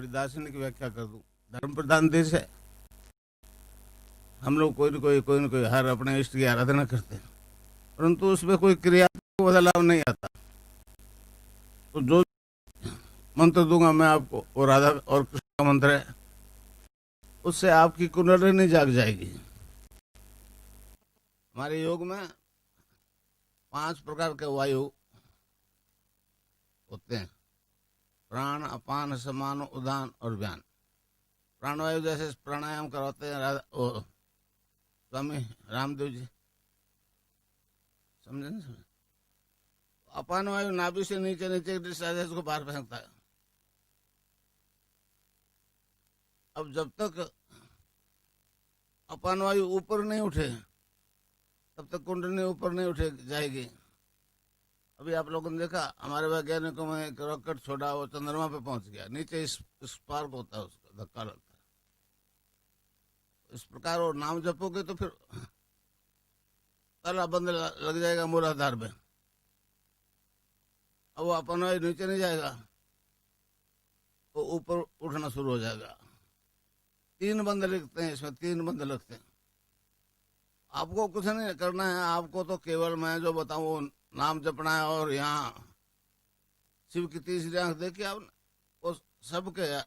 दार्शनिक व्याख्या कर दूं। धर्म प्रधान देश है, हम लोग कोई न कोई हर अपने इष्ट की आराधना करते हैं, परंतु उसमें कोई क्रियात्मक बदलाव नहीं आता। तो जो मंत्र दूंगा मैं आपको, वो राधा और कृष्ण का मंत्र है, उससे आपकी कुंडलिनी जाग जाएगी। हमारे योग में 5 प्रकार के वायु होते हैं: प्राण, अपान, समान, उदान और व्यान। प्राणवायु जैसे प्राणायाम करवाते हैं स्वामी रामदेव जी, समझे नहीं समझे? अपान वायु नाभि से नीचे नीचे उसको बाहर फेंकता है। अब जब तक अपान वायु ऊपर नहीं उठे तब तक कुंडली ऊपर नहीं उठे जाएगी। अभी आप लोगों ने देखा, हमारे वैज्ञानिकों में एक रॉकेट छोड़ा, वो चंद्रमा पे पहुंच गया, नीचे स्पार्क होता है, उसका धक्का लगता है। इस प्रकार वो नाम जपोगे तो फिर ताला बंद लग जाएगा मूलाधार में। अब वो अपन वायु नीचे नहीं जाएगा, वो ऊपर उठना शुरू हो जाएगा। 3 बंद लिखते हैं इसमें, 3 बंद लगते हैं। आपको कुछ नहीं करना है, आपको तो केवल मैं जो बताऊं नाम जपना है। और यहाँ शिव की तीसरी आंख देखिए आप, वो सबके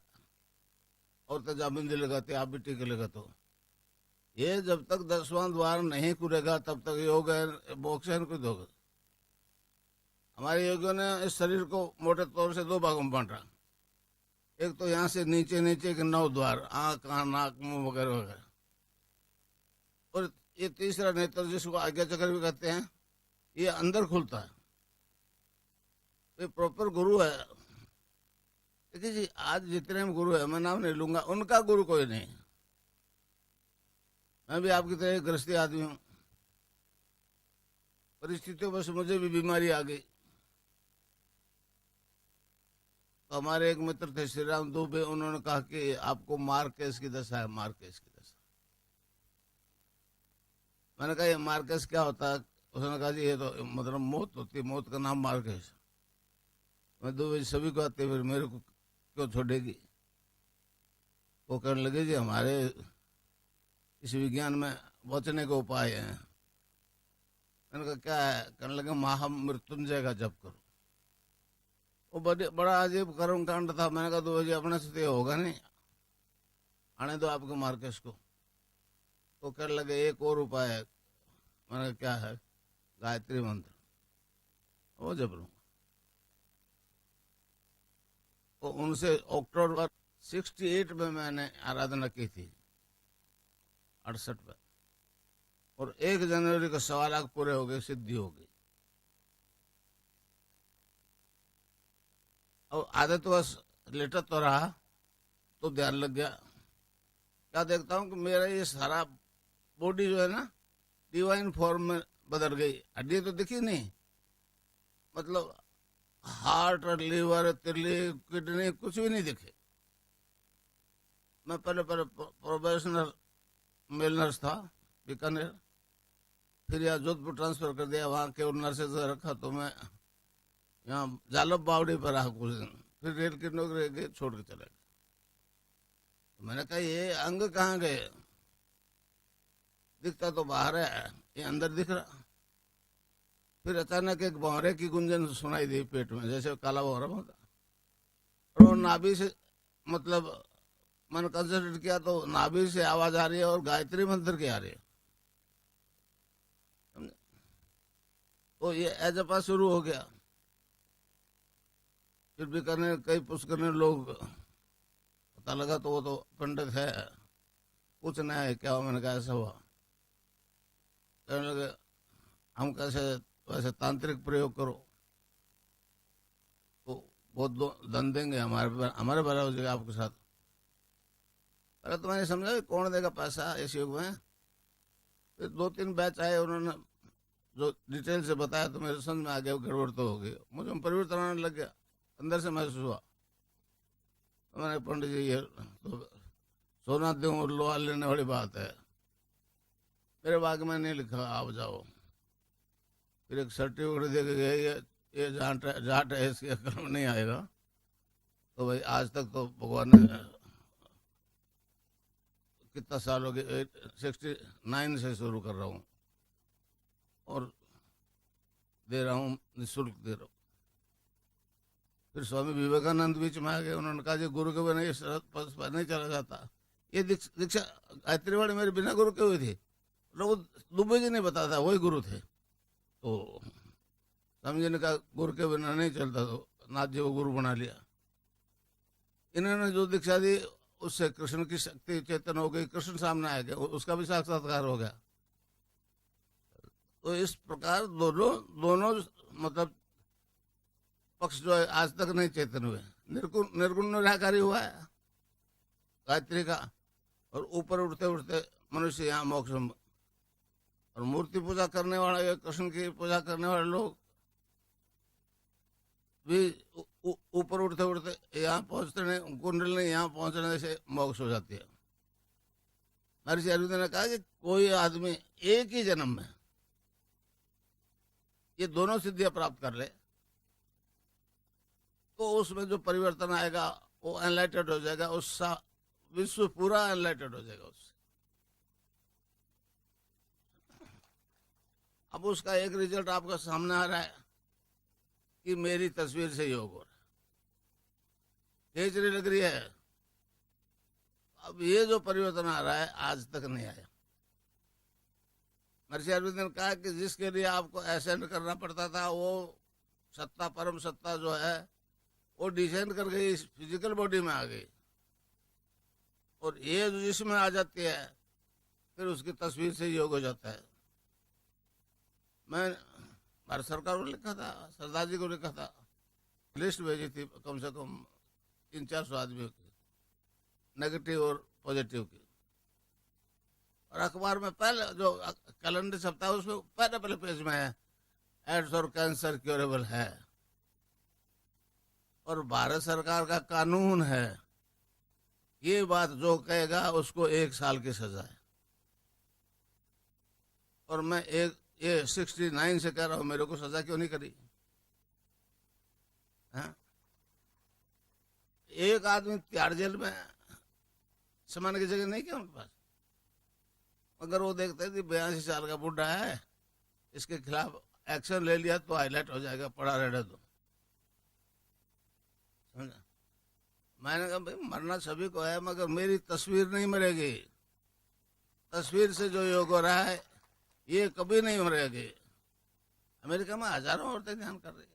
और तेजाबिंदी लगाते, आप भी टीके लगाते हो। ये जब तक 10वां द्वार नहीं खुलेगा तब तक योग है, मोक्ष है कुछ होगा। हमारे योगियों ने इस शरीर को मोटे तौर से 2 भागों में बांटा। एक तो यहाँ से नीचे नीचे के 9 द्वार, आंख, कान, नाक, मुंह वगैरह वगैरह, और ये तीसरा नेत्र जिसको आज्ञा चक्र भी कहते हैं, ये अंदर खुलता है। ये प्रॉपर गुरु है। देखिए जी, आज जितने में गुरु है, मैं नाम नहीं लूंगा, उनका गुरु कोई नहीं। मैं भी आपकी तरह एक गृहस्थी आदमी हूँ। परिस्थितियों में से मुझे भी बीमारी आ गई, तो हमारे एक मित्र थे श्री राम दुबे, उन्होंने कहा कि आपको मार्केस की दशा है, मार्केस की दशा। मैंने कहा ये मार्केस क्या होता है? उसने कहा जी ये तो मतलब मौत होती है, मौत का नाम मार्केस। मैं दुबे सभी को आते, फिर मेरे को क्यों छोड़ेगी? वो कहने लगे जी हमारे इस विज्ञान में बचने के उपाय हैं। मैंने कहा क्या है? कहने लगे महामृत्युंजय का जप करो। वो बड़ा अजीब कर्म कांड था। मैंने कहा दुबे जी अपने से तो होगा नहीं, आने दो आपको मार्केस को। तो कहने लगे एक और उपाय है। मैंने क्या है? गायत्री मंत्र, वो जप लूंगा। तो उनसे अक्टूबर 68 में मैंने आराधना की थी, 68 में, और 1 जनवरी को 1.25 लाख पूरे हो गए, सिद्धि हो गई। और आदतवश लेटा तो रहा तो ध्यान लग गया। क्या देखता हूँ कि मेरा ये सारा बॉडी जो है ना, डिवाइन फॉर्म में बदल गई। हड्डी तो दिखी नहीं, मतलब हार्ट और लीवर, तिल्ली, किडनी कुछ भी नहीं दिखे। मैं पहले प्रोफेशनल मेल नर्स था बीकानेर, फिर यहाँ जोधपुर ट्रांसफर कर दिया, वहाँ के नर्सेज रखा, तो मैं यहाँ जालब बावड़ी पर रहा कुछ दिन, फिर रेल की नौकरी गए, छोड़ के चले गए। तो मैंने कहा ये अंग कहाँ गए? दिखता तो बाहर है, ये अंदर दिख रहा। फिर अचानक एक भौरे की गुंजन सुनाई दी पेट में, जैसे काला भौरा होता, और वो नाभि से, मतलब मैंने कंसंट्रेट किया तो नाभि से आवाज आ रही है और गायत्री मंत्र की आ रही है। तो ये अजपा शुरू हो गया। फिर भी करने कई पुष्कर लोग, पता लगा तो वो तो पंडित है, पूछना है क्या हुआ? मैंने कहा ऐसा हुआ। कहने लगे हम कैसे, वैसे तांत्रिक प्रयोग करो तो बहुत धन देंगे, हमारे भला हो जाएगा आपके साथ। पहले तो मैंने समझा कौन देगा पैसा इस युग में। फिर 2-3 बैच आए, उन्होंने जो डिटेल से बताया तो मेरे समझ में आ गया गड़बड़ तो हो गई। मुझे परिवर्तन आने लग गया, अंदर से महसूस हुआ। तो मैंने पंडित जी ये तो सोना दूं और लोहा लेने वाली बात है, मेरे भाग में नहीं लिखा, आप जाओ। फिर एक सर्टिफिकेट दे के गए, ये जाट है, इसके अकल में नहीं आएगा। तो भाई आज तक तो भगवान ने कितना साल हो गए, 69 से शुरू कर रहा हूँ और दे रहा हूँ, निःशुल्क दे रहा हूँ। फिर स्वामी विवेकानंद बीच में आ गए, उन्होंने कहा जी गुरु के बिना ये पद पर नहीं चला जाता। ये दीक्षा गायत्री वाणी मेरे बिना गुरु के हुई थी, वो दुबे जी नहीं बताता, वही गुरु थे। तो स्वामी जी ने कहा गुरु के बिना नहीं चलता, तो नाथ जी को गुरु बना लिया। इन्होंने जो दीक्षा दी उससे कृष्ण की शक्ति चेतन हो गई, कृष्ण सामने आ गया, उसका भी साक्षात्कार हो गया। तो इस प्रकार दोनों दोनों मतलब पक्ष जो है आज तक नहीं चेतन हुए। निर्गुण निराकारी हुआ है गायत्री का, और ऊपर उठते उठते मनुष्य यहाँ मोक्ष। और मूर्ति पूजा करने वाले, कृष्ण की पूजा करने वाले लोग भी ऊपर उठते उठते यहाँ पहुंचते नहीं, कुंडली यहाँ पहुंचने से मोक्ष हो जाती है। महर्षि अरविंद ने कहा कि कोई आदमी एक ही जन्म में ये दोनों सिद्धियां प्राप्त कर ले तो उसमें जो परिवर्तन आएगा वो एनलाइटेड हो जाएगा, उसका विश्व पूरा एनलाइटेड हो जाएगा उससे। अब उसका एक रिजल्ट आपका सामने आ रहा है कि मेरी तस्वीर से योग हो रहा है, खींचने लग रही है। अब ये जो परिवर्तन आ रहा है आज तक नहीं आया। महर्षि अरविंद ने कहा कि जिसके लिए आपको असेंड करना पड़ता था, वो सत्ता, परम सत्ता जो है वो डिसेंड कर गई, फिजिकल बॉडी में आ गई, और ये जो जिसमें आ जाती है फिर उसकी तस्वीर से योग हो जाता है। मैं भारत सरकार को लिखा था, सरदार जी को लिखा था, लिस्ट भेजी थी कम से कम 300-400 आदमियों की, नेगेटिव और पॉजिटिव की। और अखबार में पहले जो कैलेंडर छपता है उसमें पहले पेज में है एड्स और कैंसर क्योरेबल है। और भारत सरकार का कानून है, ये बात जो कहेगा उसको 1 साल की सजा है। और मैं ये 69 से कह रहा हूं, मेरे को सजा क्यों नहीं करी? हाँ? एक आदमी तिहाड़ जेल में समाने की जगह नहीं क्या उनके पास? अगर वो देखते हैं कि 82 साल का बुढ़ा है, इसके खिलाफ एक्शन ले लिया तो हाईलाइट हो जाएगा, पड़ा रहे तो। समझा? मैंने कहा भाई मरना सभी को है, मगर मेरी तस्वीर नहीं मरेगी। तस्वीर से जो योग हो रहा है ये कभी नहीं मरेगी। अमेरिका में हजारों औरतें ध्यान कर रही है,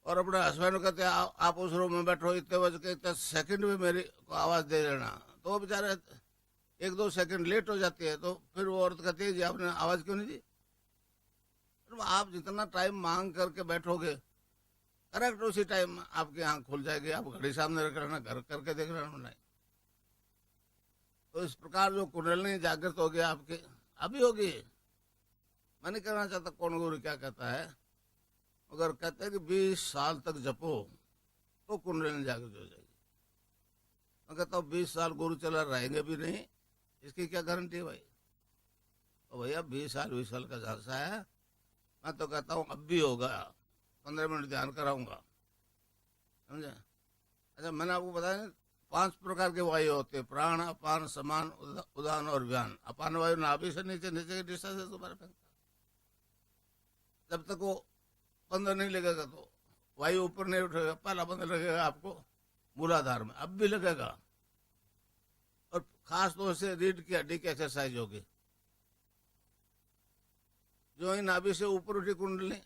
और अपने हस्बैंड को कहते आप उस रूम में बैठो, इतने बज के इतने सेकंड में मेरी को आवाज दे देना, तो वो बेचारे 1-2 सेकंड लेट हो जाती है, तो फिर वो औरत कहती है जी आपने आवाज क्यों नहीं दी? तो आप जितना टाइम मांग करके बैठोगे करेक्ट उसी टाइम आपकी आंख खुल जाएगी। आप घड़ी सामने रख लेना, घर करके देख लेना नहीं। तो इस प्रकार जो कुंडलिनी जागृत हो गया आपके, अभी होगी। मैं नहीं कहना चाहता कौन गुरु क्या कहता है, मगर कहते हैं कि 20 साल तक जपो तो कुंडलिनी जागृत हो जाएगी। मैं कहता हूँ 20 साल गुरु चला रहेंगे भी नहीं, इसकी क्या गारंटी है भाई? तो भैया 20 साल का झांसा है। मैं तो कहता हूँ अब भी होगा, 15 मिनट ध्यान कराऊंगा, समझे? अच्छा, मैंने आपको बताया 5 प्रकार के वायु होते हैं, प्राण, अपान, समान, उदान और व्यान। अपान वायु नाभि से नीचे, नीचे की दिशा से तुम्हारे फेंकता। जब तक वो बंद नहीं लगेगा तो वायु ऊपर नहीं उठेगा, पहला बंद लगेगा आपको मूलाधार में, अब भी लगेगा। और खास तौर से रीढ़ की हड्डी की एक्सरसाइज होगी। जो ही नाभि से ऊपर उठी कुंडली,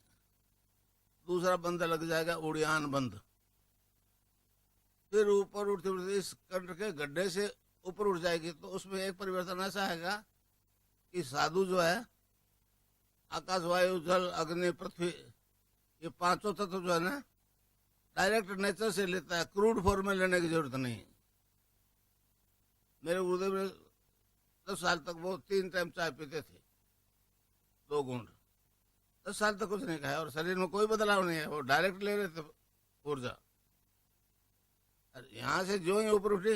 दूसरा बंद लग जाएगा, उड़ियान बंद। फिर ऊपर उठते उठते इस कंठ के गड्ढे से ऊपर उठ जाएगी, तो उसमें एक परिवर्तन ऐसा आएगा कि साधु जो है आकाश, वायु, जल, अग्नि, पृथ्वी, ये 5 तत्व जो है ना डायरेक्ट नेचर से लेता है, क्रूड फॉर्म में लेने की जरूरत नहीं। मेरे गुरुदेव ने 10 साल तक वो 3 टाइम चाय पीते थे, 2 घूंट, 10 साल तक कुछ नहीं खाया और शरीर में कोई बदलाव नहीं है, वो डायरेक्ट ले रहे थे ऊर्जा। यहाँ से जो ही ऊपर उठे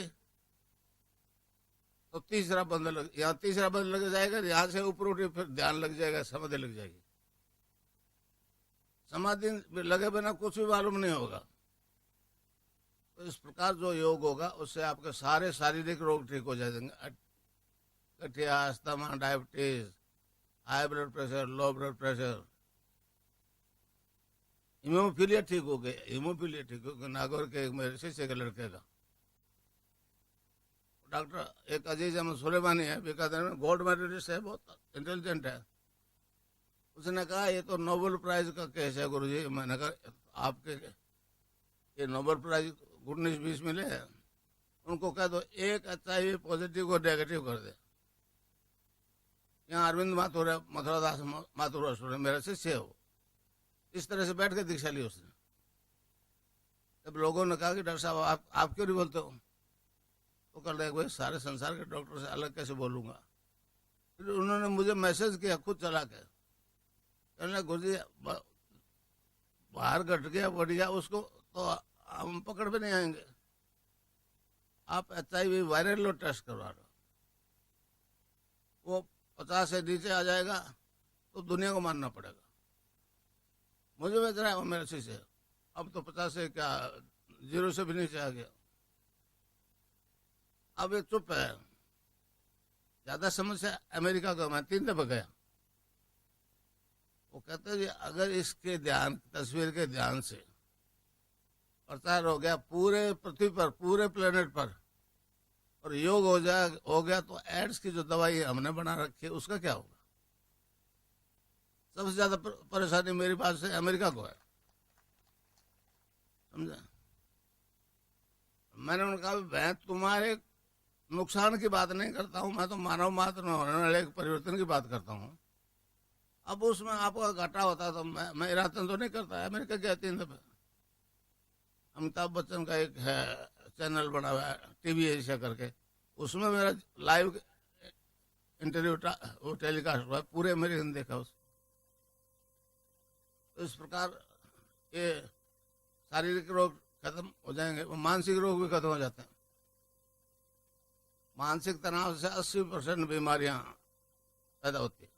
तो तीसरा बंद लग जाएगा, यहाँ से ऊपर उठे फिर ध्यान लग जाएगा, समाधि लग जाएगी। समाधि लगे बिना कुछ भी मालूम नहीं होगा। तो इस प्रकार जो योग होगा उससे आपके सारे शारीरिक रोग ठीक हो जाएंगे। गठिया, asthma, diabetes, high blood pressure, low blood pressure, haemophilia ठीक हो गया। हीमोफीलिया ठीक हो गया। नागौर के एक मेरे शिष्य के लड़के का डॉक्टर एक अजीज अहमद सुलेमानी है, बीकानेर में गोल्ड मेडलिस्ट है, बहुत इंटेलिजेंट है। उसने कहा ये तो नोबेल प्राइज का केस है गुरुजी। मैंने कहा आपके ये नोबेल प्राइज 19-20 मिले हैं, उनको कह दो एक HIV पॉजिटिव को नेगेटिव कर दे। यहाँ अरविंद माथुर है, मथुरादास माथुर मेरा शिष्य है वो। इस तरह से बैठ के दीक्षा ली उसने। जब लोगों ने कहा कि डॉक्टर साहब आप क्यों नहीं बोलते हो, तो कर रहे भाई सारे संसार के डॉक्टर से अलग कैसे बोलूंगा। फिर उन्होंने मुझे मैसेज किया खुद चला के, कहने गुरुजी बाहर घट गया बढ़ गया उसको तो हम पकड़ पे नहीं आएंगे, आप HIV वायरल लो टेस्ट करवा लो, वो 50 से नीचे आ जाएगा तो दुनिया को मानना पड़ेगा। मुझे बेच रहा है वो मेरे से, अब तो 50 से क्या 0 से भी नीचे आ गया। अब ये चुप है। ज्यादा समस्या अमेरिका का, मैं 3 दफा गया। वो कहते हैं अगर इसके ध्यान तस्वीर के ध्यान से प्रचार हो गया पूरे पृथ्वी पर, पूरे प्लेनेट पर, और योग हो गया तो एड्स की जो दवाई हमने बना रखी है उसका क्या होगा। सबसे ज्यादा परेशानी मेरी बात से अमेरिका को है, समझे। मैंने उन्हें कहा मैं तुम्हारे नुकसान की बात नहीं करता हूं, मैं तो मानव मात्र में होने वाले परिवर्तन की बात करता हूं। अब उसमें आपका घाटा होता तो मैं इरादतन तो नहीं करता। अमेरिका गया 3 दफे। अमिताभ बच्चन का एक है चैनल बना हुआ है TV एशिया करके, उसमें मेरा लाइव इंटरव्यू वो टेलीकास्ट हुआ, पूरे अमेरिका ने देखा उस। तो इस प्रकार ये शारीरिक रोग खत्म हो जाएंगे, वो मानसिक रोग भी खत्म हो जाते हैं। मानसिक तनाव से 80% बीमारियां पैदा होती है।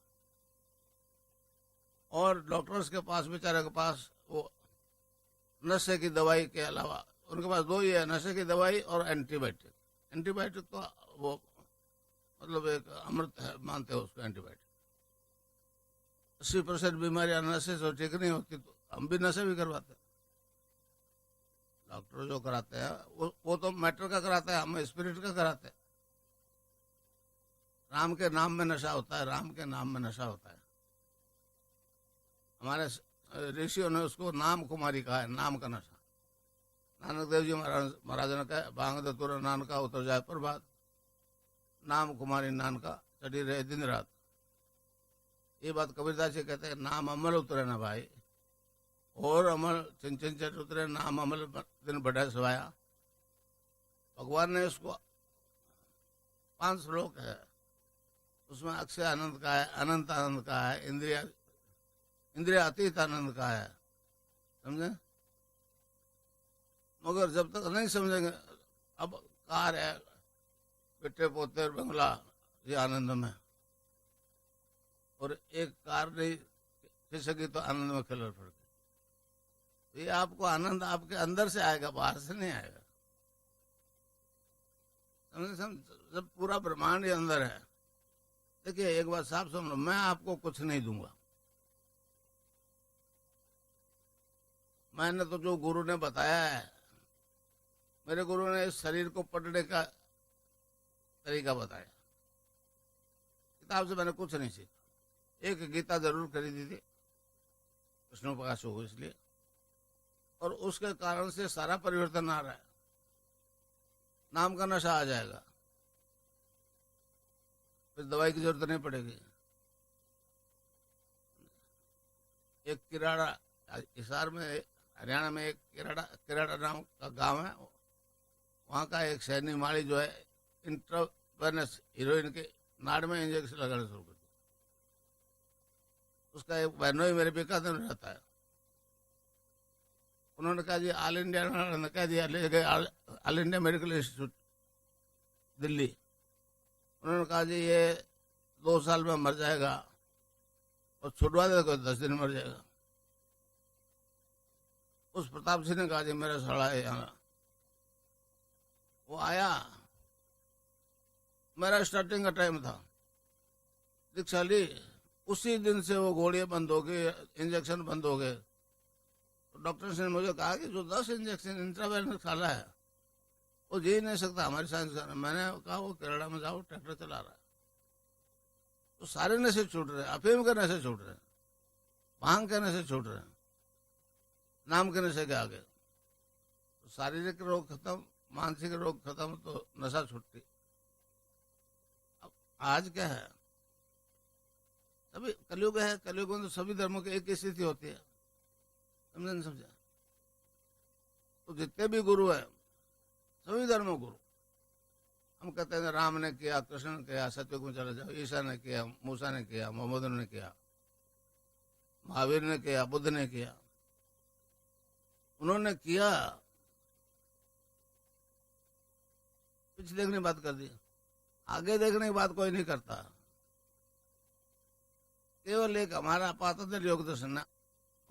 और डॉक्टर्स के पास, बेचारे के पास वो नशे की दवाई के अलावा उनके पास 2 ही है, नशे की दवाई और एंटीबायोटिक। एंटीबायोटिक तो वो मतलब एक अमृत है, मानते हो उसको एंटीबायोटिक। 80% बीमारियां नशे से ठीक नहीं होती, तो हम भी नशे भी करवाते हैं। डॉक्टर जो कराते हैं वो तो मैटर का कराता है, हम स्पिरिट का कराते हैं। राम के नाम में नशा होता है, राम के नाम में नशा होता है। हमारे ऋषियों ने उसको नाम कुमारी कहा है, नाम का नशा। नानक देव जी महाराज ने कहा भांग धतूरा नानका उतर जाए प्रभात, नाम कुमारी नानका चढ़ी रहे दिन रात। ये बात कबीरदास जी कहते हैं, नाम अमल उतरे ना भाई, और अमल चिंचन चट उतरे, नाम अमल दिन बढ़े सवाया। भगवान ने उसको 5 श्लोक है, उसमें अक्षय आनंद का है, अनंत आनंद का है, इंद्रिया अतीत आनंद का है, समझे। मगर जब तक नहीं समझेंगे, अब कार है, बेटे पोते बंगला, ये आनंद में, और एक कार नहीं खिसकी तो आनंद में खिलर पड़ गई। ये आपको आनंद आपके अंदर से आएगा, बाहर से नहीं आएगा, समझे। जब पूरा ब्रह्मांड के अंदर है। देखिए एक बात साफ समझो, मैं आपको कुछ नहीं दूंगा। मैंने तो जो गुरु ने बताया है, मेरे गुरु ने इस शरीर को पढ़ने का तरीका बताया। किताब से मैंने कुछ नहीं सीखा। एक गीता जरूर खरीदी थी कृष्ण प्रकाश हो इसलिए, और उसके कारण से सारा परिवर्तन आ रहा है। नाम का नशा आ जाएगा, फिर दवाई की जरूरत नहीं पड़ेगी। एक किराड़ा, हिसार में हरियाणा में एक किराड़ा नाम का गांव है, वहाँ का एक सैनी माली जो है इंट्रावेनस हीरोइन के नाड़ में इंजेक्शन लगाना शुरू कर दिया। उसका एक बहनोई मेरे बीकानेर में रहता है। उन्होंने कहा जी ऑल इंडिया ने कह दिया, ले गए all India medical institute Delhi. उन्होंने कहा जी ये 2 साल में मर जाएगा, और छुड़वा दे तो 10 दिन मर जाएगा। उस प्रताप सिंह ने कहा जी मेरा सड़ा है यहाँ, वो आया, मेरा स्टार्टिंग का टाइम था, दीक्षा ली, उसी दिन से वो गोलियां बंद हो गई, इंजेक्शन बंद हो गए। तो डॉक्टर ने मुझे कहा कि जो 10 इंजेक्शन इंट्रावेनस खाला है वो जी नहीं सकता हमारी साइंस का। मैंने कहा वो कनाडा में जाओ, ट्रैक्टर चला रहा है। तो सारे नशे छूट रहे हैं, अफीम के नशे छूट रहे हैं, भांग के नशे छूट रहे हैं, नाम के नशे के आगे। तो शारीरिक रोग खत्म, मानसिक रोग खत्म, तो नशा छुट्टी। अब आज क्या है, सभी कलयुग है, कलयुग में तो सभी धर्मों की एक ही स्थिति होती है, समझे नहीं समझा। तो जितने भी गुरु हैं, सभी धर्मों गुरु, हम कहते हैं राम ने किया, कृष्ण ने किया, सतयुग में चले जाओ, ईसा ने किया, मूसा ने किया, मोहम्मद ने किया, महावीर ने किया, बुद्ध ने किया, उन्होंने किया, पीछे देखने की बात कर दी, आगे देखने की बात कोई नहीं करता। केवल एक हमारा पातंजलि योग दर्शन है,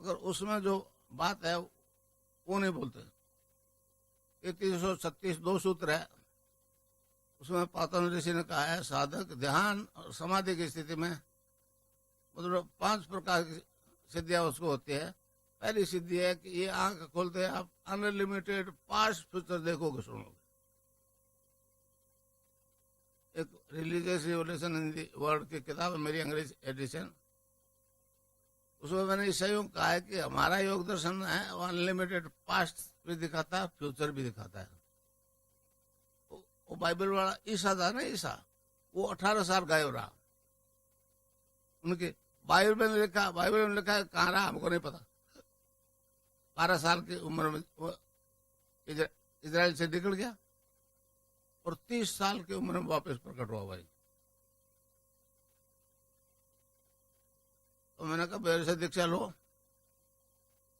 मगर उसमें जो बात है वो नहीं बोलते। ये 336 2 सूत्र है, उसमें पातंजलि ऋषि ने कहा है साधक ध्यान और समाधि की स्थिति में मतलब 5 प्रकार की सिद्धियां उसको होती है। पहली सिद्धि है कि ये आंख खोलते आप अनलिमिटेड पास्ट फ्यूचर देखोगे, सुनोगे। एक religious revolution in the world की किताब है, मेरी अंग्रेजी एडिशन, उसमें मैंने ईसाइयों कहा है कि हमारा योग दर्शन है वो अनलिमिटेड पास्ट भी दिखाता है, फ्यूचर भी दिखाता है। वो बाइबल वाला ईसा था ना, ईसा वो 18 साल गायब रहा, उनके बाइबल में लिखा है, कहाँ रहा हमको नहीं पता। 12 साल की उम्र में वो इजराइल से निकल गया और 30 साल की उम्र में वापस प्रकट हुआ भाई। तो मैंने कहा मेरे से दीक्षा लो,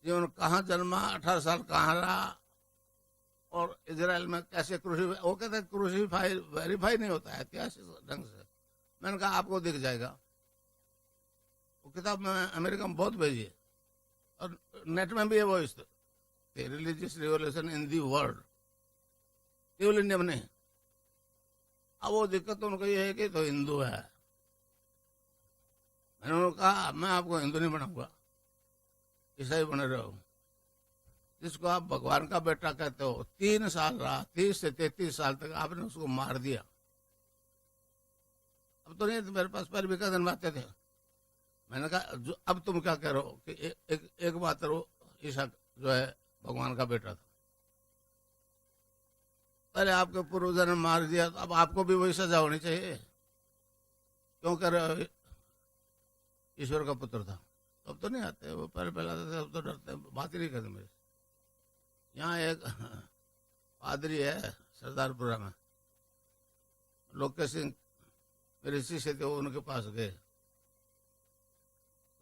जीवन कहाँ जन्मा, 18 साल कहाँ रहा, और इजराइल में कैसे क्रूसीफाई, वो कहते हैं क्रूसीफाई वेरीफाई नहीं होता है ऐतिहासिक ढंग से। मैंने कहा आपको दिख जाएगा, वो किताब मैं अमेरिका में बहुत भेजी है और नेट में भी है वो, इस religious revolution in the world, केवल इंडिया में नहीं। अब वो दिक्कत तो उनको ये है कि तो हिंदू है। मैंने उन्होंने कहा मैं आपको हिंदू नहीं बनाऊंगा, ईसाई बने रहो। जिसको आप भगवान का बेटा कहते हो 3 साल रहा, 30 से 33 साल तक आपने उसको मार दिया। अब तो नहीं, मेरे पास पहले भी कदम आते थे। मैंने कहा अब तुम क्या कह रहे हो कि एक मात्र वो ईसा जो है भगवान का बेटा था, पहले आपके पूर्वजों ने मार दिया, तो अब आपको भी वही सजा होनी चाहिए। क्यों कह रहे हो ईश्वर का पुत्र था? अब तो नहीं आते वो, पहले आते थे, अब तो डरते, बात ही नहीं करते मेरे। यहाँ एक पादरी है सरदारपुरा में, लोकेश सिंह मेरे शिष्य थे, वो उनके पास गए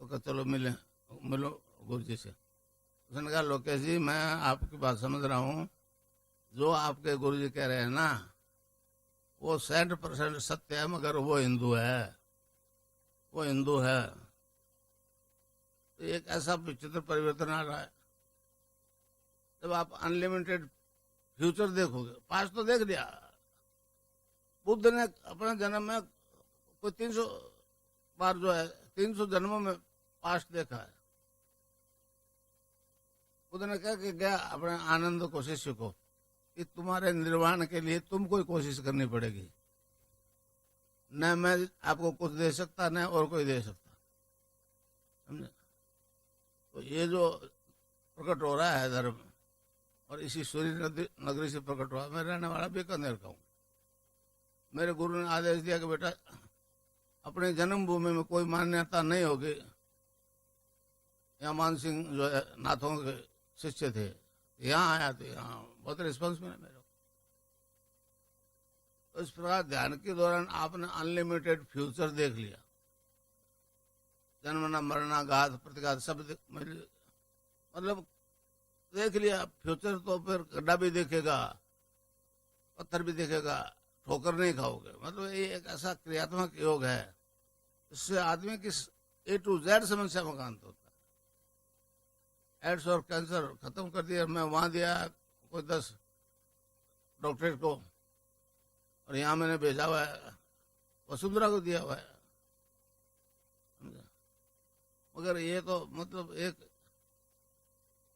तो कहा चलो मिलो गुरु जी से। उसने कहा लोकेश जी मैं आपकी बात समझ रहा हूँ, जो आपके गुरु जी कह रहे हैं ना वो 100% सत्य है, मगर वो हिंदू है, वो हिंदू है। तो एक ऐसा विचित्र परिवर्तन आ रहा है, जब आप अनलिमिटेड फ्यूचर देखोगे, पास्ट तो देख लिया। बुद्ध ने अपने जन्म में कोई 300 बार जो है 300 जन्मों में पास्ट देखा है। बुद्ध ने कहा कि गया अपने आनंद को शिष्य को कि तुम्हारे निर्वाण के लिए तुमको ही कोशिश करनी पड़ेगी, न मैं आपको कुछ दे सकता न और कोई दे सकता, समझे। तो ये जो प्रकट हो रहा है धर्म, और इसी सूर्य नगरी से प्रकट हुआ। मैं रहने वाला बीकानेर का हूँ। मेरे गुरु ने आदेश दिया कि बेटा अपने जन्मभूमि में कोई मान्यता नहीं होगी। यहाँ मान सिंह जो है नाथों के शिष्य थे, यहाँ आया तो यहाँ बहुत रिस्पॉन्स मिला मेरे को। तो इस प्रकार ध्यान के दौरान आपने अनलिमिटेड फ्यूचर देख लिया, जन्मना मरना घात प्रतिघात सब मतलब देख लिया फ्यूचर। तो फिर गड्ढा भी देखेगा, पत्थर भी देखेगा, ठोकर नहीं खाओगे। मतलब ये एक ऐसा क्रियात्मक योग है, इससे आदमी की A to Z समस्या में अंत होता है। एड्स और कैंसर खत्म कर दिया। मैं वहां दिया कोई 10 डॉक्टरेट को, और यहाँ मैंने भेजा हुआ है, वसुंधरा को दिया हुआ है। मगर ये तो मतलब एक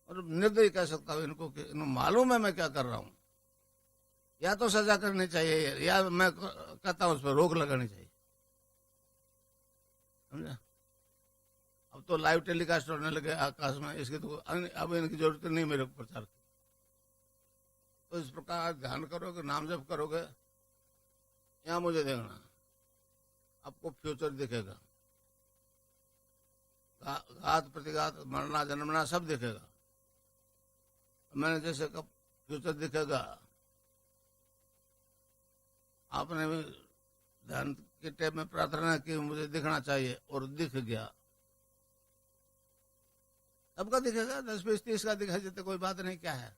मतलब निर्दयी कह सकता हूँ इनको कि इनको मालूम है मैं क्या कर रहा हूँ। या तो सजा करनी चाहिए या मैं कहता हूँ उस पर रोक लगानी चाहिए, समझा। अब तो लाइव टेलीकास्ट होने लगे आकाश में, इसकी तो अब इनकी जरूरत नहीं मेरे को प्रचार की। तो इस प्रकार ध्यान करोगे, नाम जप करोगे, यहाँ मुझे देखना, आपको फ्यूचर दिखेगा, घात प्रतिघात मरना जन्मना सब दिखेगा। मैंने जैसे कब फ्यूचर दिखेगा, आपने भी ध्यान के टाइम में प्रार्थना की मुझे दिखना चाहिए और दिख गया। सबका दिखेगा, 10 20 30 का दिखा देते कोई बात नहीं, क्या है।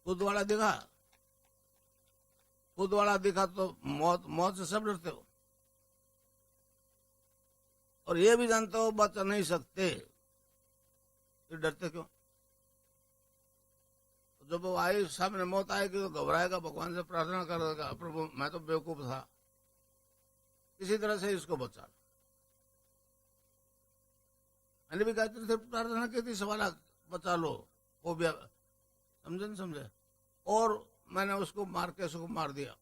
खुद वाला दिखा, खुद वाला दिखा तो मौत से सब डरते हो और ये भी जानते हो बच नहीं सकते, फिर डरते क्यों। जब वो आई सामने मौत आएगी तो घबराएगा, भगवान से प्रार्थना करेगा, प्रभु मैं तो बेवकूफ था, किसी तरह से इसको बचा। मैंने भी गायत्री से प्रार्थना की थी, सवाल बचा लो, वो भी समझे नहीं समझे, और मैंने उसको मार के उसको मार दिया।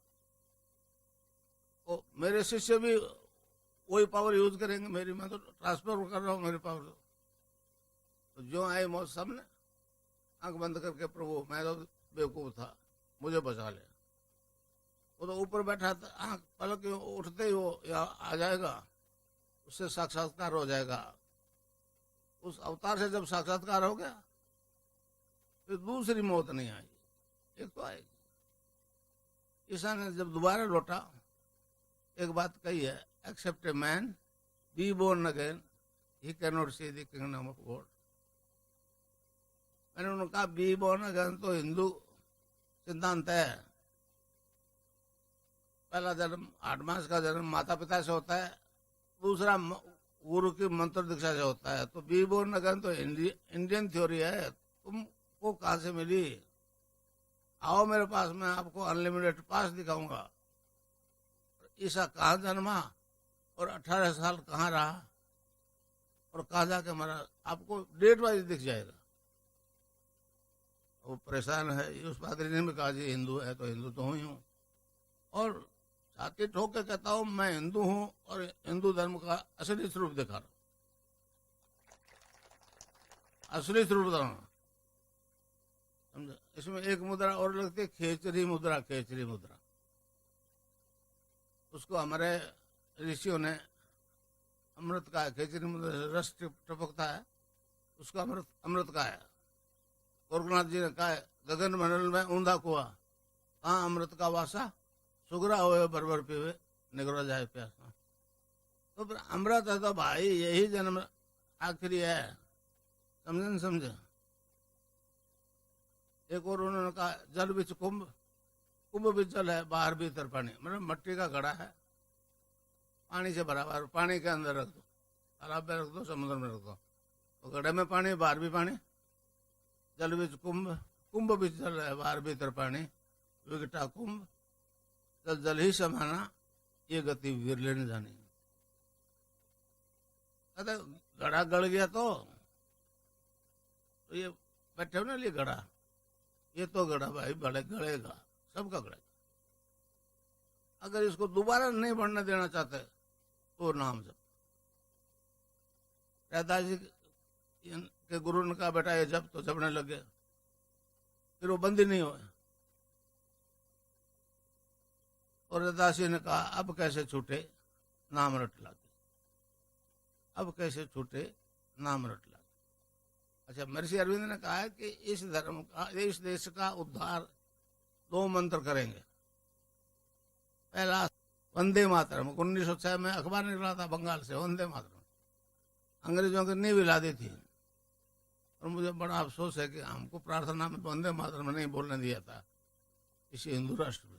तो मेरे शिष्य भी वही पावर यूज करेंगे मेरी, मैं तो ट्रांसफर कर रहा हूँ मेरी पावर। तो जो आए मौत सामने, आंख बंद करके प्रभु मैं तो बेवकूफ था, मुझे बचा ले। वो तो ऊपर बैठा था, आंख पलक उठते ही वो आ जाएगा, उससे साक्षात्कार हो जाएगा। उस अवतार से जब साक्षात्कार हो गया फिर दूसरी मौत नहीं आई, एक तो आएगी। ईसा ने जब दोबारा लौटा एक बात कही है, except a man be born again he cannot see the kingdom of God. मैंने उन्होंने कहा बी बोर्न अगेन तो हिंदू सिद्धांत है, पहला जन्म 8 मास का जन्म माता पिता से होता है, दूसरा गुरु की मंत्र दीक्षा से होता है। तो बी बोर्न अगेन तो इंडियन थ्योरी है, तुमको कहां से मिली। आओ मेरे पास, मैं आपको अनलिमिटेड पास दिखाऊंगा। ईसा कहाँ जन्मा और 18 साल कहाँ रहा और कहाँ जाके मरा, आपको डेट वाइज दिख जाएगा। वो परेशान है, उस पादरी ने भी कहा जी हिंदू है तो हिंदू तो ही हूँ, और छाती ठोक के कहता हूँ मैं हिंदू हूँ और हिंदू धर्म का असली स्वरूप दिखा रहा हूँ, असली स्वरूप दिखा रहा हूँ, समझा। इसमें एक मुद्रा और लगती है, खेचरी मुद्रा, खेचरी मुद्रा। उसको हमारे ऋषियों ने अमृत का है, खेचरी मुद्रा रस टपकता है, उसका अमृत अमृत का है। गोरखनाथ जी ने कहा है, गगन मंडल में ऊंधा कुआ, कहाँ अमृत का वासा, सुगरा हुए बरबर पीवे निगरा जाए प्यासा। तो फिर अमृत है तो भाई यही जन्म आखिरी है, समझे नहीं समझे। एक और उन्होंने कहा जल बिच कुंभ, कुंभ भी जल है, बाहर भीतर पानी, मतलब मट्टी का घड़ा है, पानी से भरा हुआ, पानी के अंदर रख दो, तालाब में रख दो, समुद्र में रख दो, तो घड़े में पानी बाहर भी पानी। जल बिच कुंभ, कुंभ भी जल है, बाहर भीतर पानी, विकटा कुंभ जल जल ही समाना, ये गति विरले न जानी। घड़ा गड़ गया तो ये बैठे हो ना, ये घड़ा, ये तो घड़ा भाई बड़े गड़ेगा, सबका गड़ेगा। अगर इसको दोबारा नहीं बढ़ने देना चाहते तो नाम जप। रैदास जी के गुरु ने कहा बेटा ये जब, तो जपने लग गए, फिर वो बंदी नहीं हुए। और रैदास जी ने कहा अब कैसे छूटे, नाम रट लागे, अब कैसे छूटे, नाम रट लागे। अच्छा, महर्षि अरविंद ने कहा है कि इस धर्म का, इस देश का उद्धार 2 मंत्र करेंगे। पहला वंदे मातरम, 1906 में अखबार निकला था बंगाल से, वंदे मातरम, अंग्रेजों की नींव हिला दी थी। और मुझे बड़ा अफसोस है कि हमको प्रार्थना में वंदे मातरम नहीं बोलने दिया था इसी हिंदू राष्ट्र में।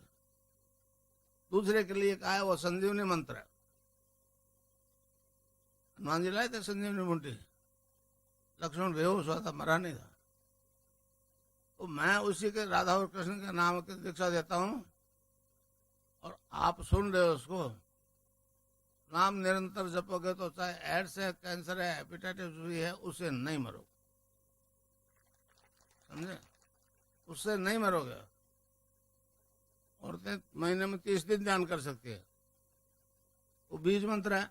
दूसरे के लिए कहा है वो संजीवनी मंत्र है, हनुमान जी लाए थे संजीवनी बूटी, लक्ष्मण बेहोश हुआ था, मरा नहीं था। तो मैं उसी के राधा और कृष्ण के नाम की दीक्षा देता हूँ और आप सुन रहे हो उसको, नाम निरंतर जपोगे तो चाहे एड्स है, कैंसर है, हेपेटाइटिस भी है, उससे नहीं मरोगे, समझे? उससे नहीं मरोगे। औरतें महीने में 30 दिन ध्यान कर सकती है। वो बीज मंत्र है,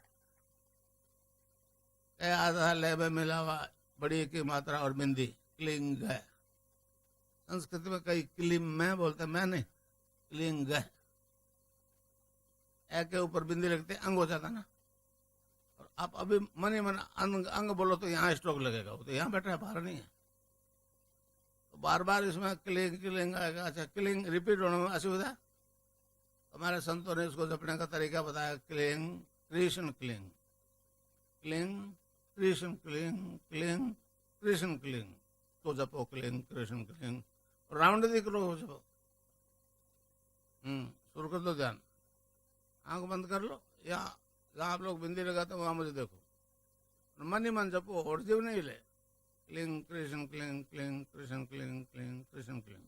आधा लय में मिला हुआ, बड़ी की मात्रा और बिंदी, क्लिंग है। संस्कृत में कई क्लिम में बोलते, मैं नहीं, क्लिंग है। ए के ऊपर बिंदी लगते अंग हो जाता ना। और आप अभी मन ही मन अंग बोलो तो यहाँ स्ट्रोक लगेगा, वो तो यहाँ बैठा है, बाहर नहीं है। तो बार बार इसमें क्लिंग क्लिंग आएगा। अच्छा, क्लिंग रिपीट होने में असुविधा, हमारे संतों ने इसको जपने का तरीका बताया। Cling Krishna cling, cling Krishna cling, cling Krishna cling, तो जपो क्लिंग कृष्ण क्लिंग। राउंड दिख लो जपो। शुरू कर दो ध्यान, आंख बंद कर लो, या जहाँ आप लोग बिंदी लगाते हो वहां मुझे देखो, मन ही मन जपो और जीव नहीं ले। Cling Krishna cling, cling Krishna cling, cling Krishna cling.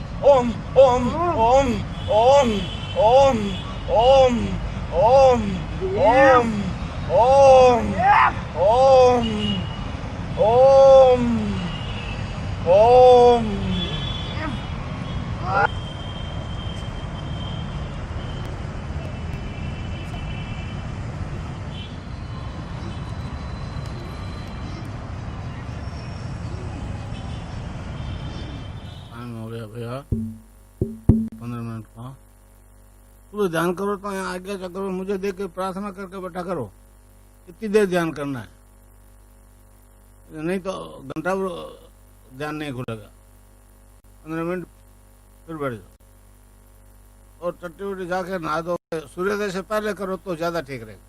Om, om, om, om, om, om, om, om, om, om, om, om. Time हो गया भैया 15 मिनट का। सुबह ध्यान करो तो यहाँ आज्ञा चक्र में मुझे देख के प्रार्थना करके बैठा करो। कितनी देर ध्यान करना है, नहीं तो घंटा भर ध्यान नहीं खुलेगा। 15 मिनट फिर बैठ जाओ और चट्टी वट्टी जाके नहा दो। सूर्योदय से पहले करो तो ज्यादा ठीक रहेगा।